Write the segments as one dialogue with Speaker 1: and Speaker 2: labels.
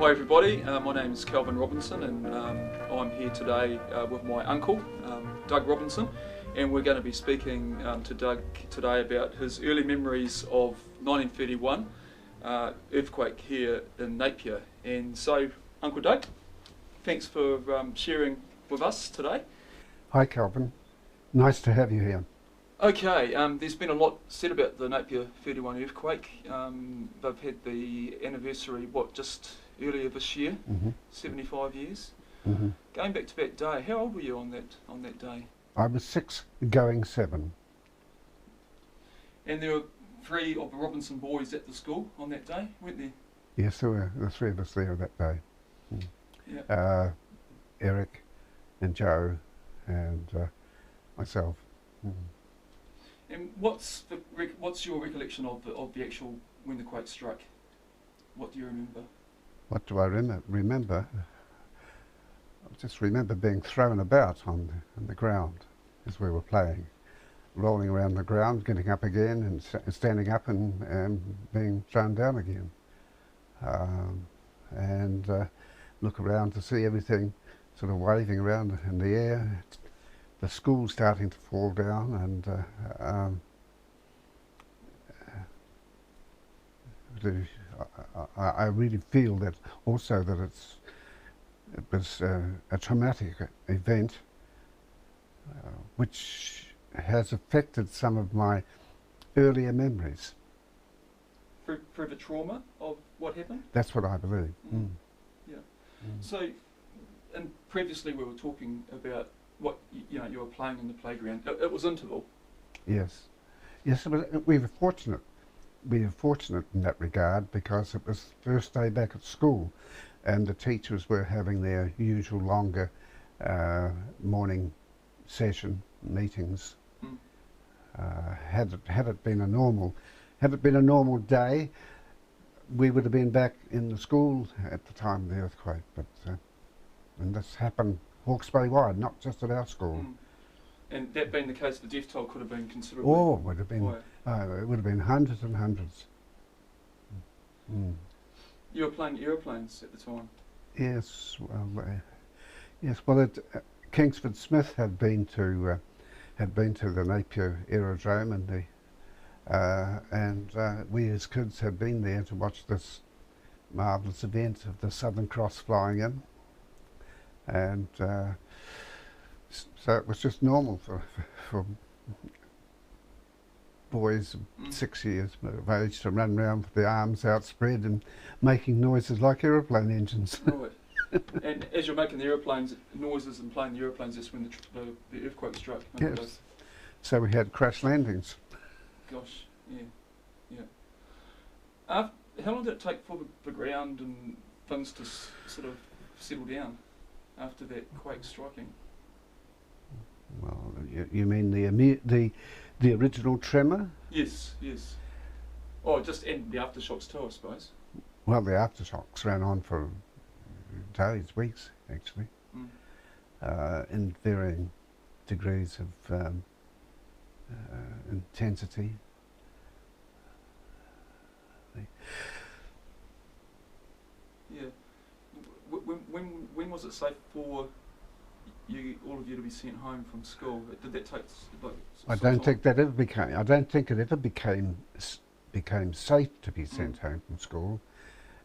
Speaker 1: Hi everybody, my name is Kelvin Robinson and I'm here today with my uncle, Doug Robinson, and we're going to be speaking to Doug today about his early memories of 1931 earthquake here in Napier. And so, Uncle Doug, thanks for sharing with us today.
Speaker 2: Hi Kelvin, nice to have you here.
Speaker 1: Okay, there's been a lot said about the Napier 31 earthquake. They've had the anniversary, just earlier this year, 75 years. Going back to that day, how old were you on that day?
Speaker 2: I was 6 going 7.
Speaker 1: And there were 3 of the Robinson boys at the school on that day, weren't there?
Speaker 2: Yes, there were the 3 of us there that day.
Speaker 1: Yeah.
Speaker 2: Eric and Joe and myself.
Speaker 1: And what's your recollection of the actual when the quake struck? What do you remember?
Speaker 2: What do I remember? I just remember being thrown about on the ground as we were playing, rolling around the ground, getting up again and standing up and being thrown down again. And look around to see everything sort of waving around in the air. The school starting to fall down, and I really feel that also that it was a traumatic event which has affected some of my earlier memories.
Speaker 1: For the trauma of what happened?
Speaker 2: That's what I believe.
Speaker 1: Yeah. So, and previously we were talking about what you were playing in the playground. It was interval.
Speaker 2: Yes, but we were fortunate. We were fortunate in that regard because it was the first day back at school, and the teachers were having their usual longer morning session meetings. Had it been a normal day, we would have been back in the school at the time of the earthquake. But and this happened Hawke's Bay wide, not just at our school.
Speaker 1: And that being the case, the death toll could have been considerably.
Speaker 2: Oh, it would have been. It would have been hundreds and hundreds.
Speaker 1: You were playing aeroplanes at the time.
Speaker 2: Yes, well, Kingsford Smith had been to the Napier Aerodrome, and we as kids had been there to watch this marvellous event of the Southern Cross flying in. And so it was just normal for boys 6 years of age to run around with their arms outspread and making noises like aeroplane engines.
Speaker 1: Right. And as you're making the aeroplanes noises and playing the aeroplanes, that's when the earthquake struck.
Speaker 2: Yes. So we had crash landings.
Speaker 1: Gosh, yeah. How long did it take for the ground and things to sort of settle down after that quake striking?
Speaker 2: Well, you mean the original tremor?
Speaker 1: Yes. Oh, and the aftershocks too, I suppose.
Speaker 2: Well, the aftershocks ran on for days, weeks, actually, in varying degrees of intensity.
Speaker 1: Yeah. When was it safe for all of you to be sent home from school? Did that take
Speaker 2: I don't think it ever became safe to be sent home from school.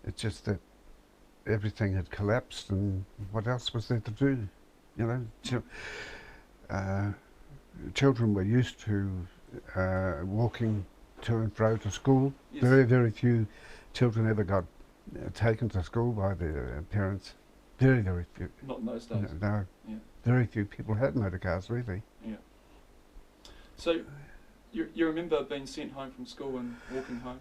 Speaker 2: It's just that everything had collapsed, and what else was there to do? Children were used to walking to and fro to school. Yes. Very, very few children ever got taken to school by their parents. Very, very few.
Speaker 1: Not in those days.
Speaker 2: No.
Speaker 1: Yeah.
Speaker 2: Very few people had motor cars, really.
Speaker 1: Yeah. So, you remember being sent home from school and walking home?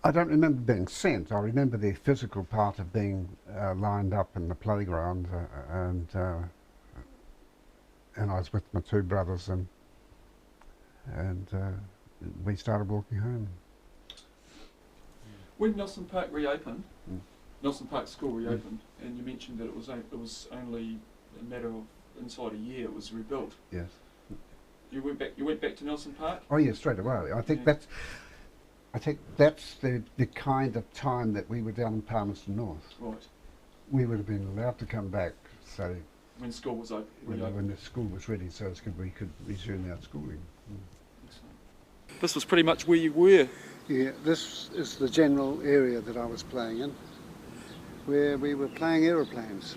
Speaker 2: I don't remember being sent. I remember the physical part of being lined up in the playground, and I was with my 2 brothers, and we started walking home.
Speaker 1: When Nelson Park reopened, Nelson Park School reopened, and you mentioned that it was only a matter of inside a year it was rebuilt.
Speaker 2: Yes.
Speaker 1: You went back to Nelson Park?
Speaker 2: Oh yes, straight away. I think that's the kind of time that we were down in Palmerston North.
Speaker 1: Right.
Speaker 2: we would have been allowed to come back, so
Speaker 1: When school was open.
Speaker 2: when the school was ready, so as we could resume our schooling.
Speaker 1: This was pretty much where you were.
Speaker 3: Yeah, this is the general area that I was playing in, where we were playing aeroplanes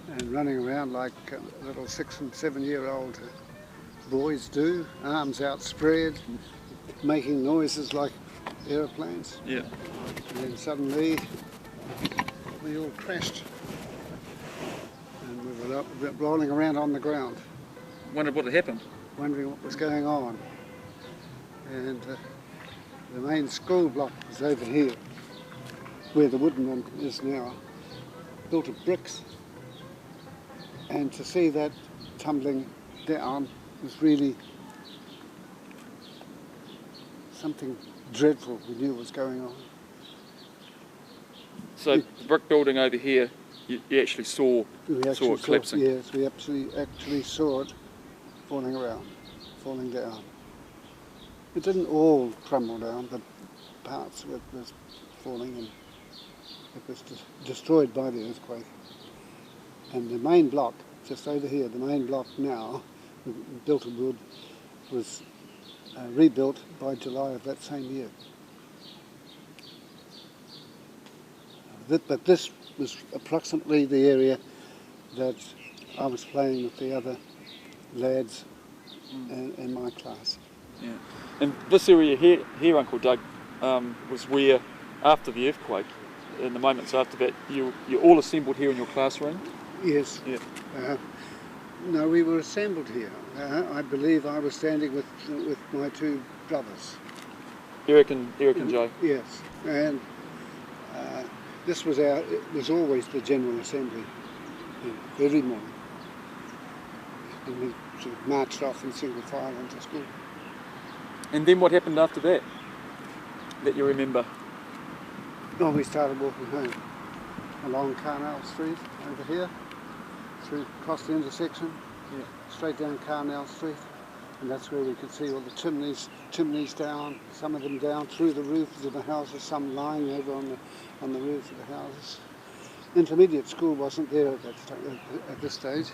Speaker 3: and running around like little 6 and 7 year old boys do, arms outspread, making noises like aeroplanes.
Speaker 1: Yeah.
Speaker 3: And then suddenly we all crashed and we were rolling around on the ground,
Speaker 1: Wondered what had happened.
Speaker 3: wondering what was going on. And the main school block was over here, where the wooden one is now, built of bricks. And to see that tumbling down was really something dreadful we knew was going on.
Speaker 1: So the brick building over here, you actually saw it collapsing.
Speaker 3: Yes, we actually saw it falling down. It didn't all crumble down, but parts of it was falling and it was destroyed by the earthquake. And the main block, just over here, the main block now, built of wood, was rebuilt by July of that same year. But this was approximately the area that I was playing with the other lads in my class.
Speaker 1: Yeah. And this area here, Uncle Doug, was where, after the earthquake, in the moments after that, you all assembled here in your classroom?
Speaker 3: Yes.
Speaker 1: Yeah.
Speaker 3: No, we were assembled here. I believe I was standing with my two brothers.
Speaker 1: Eric and Joe?
Speaker 3: Yes. And it was always the general assembly, every morning. And we sort of marched off in single file into school.
Speaker 1: And then what happened after that you remember?
Speaker 3: Oh, we started walking home along Carnell Street over here, across the intersection, straight down Carnell Street, and that's where we could see all the chimneys down, some of them down through the roofs of the houses, some lying over on the roofs of the houses. Intermediate school wasn't there at this stage.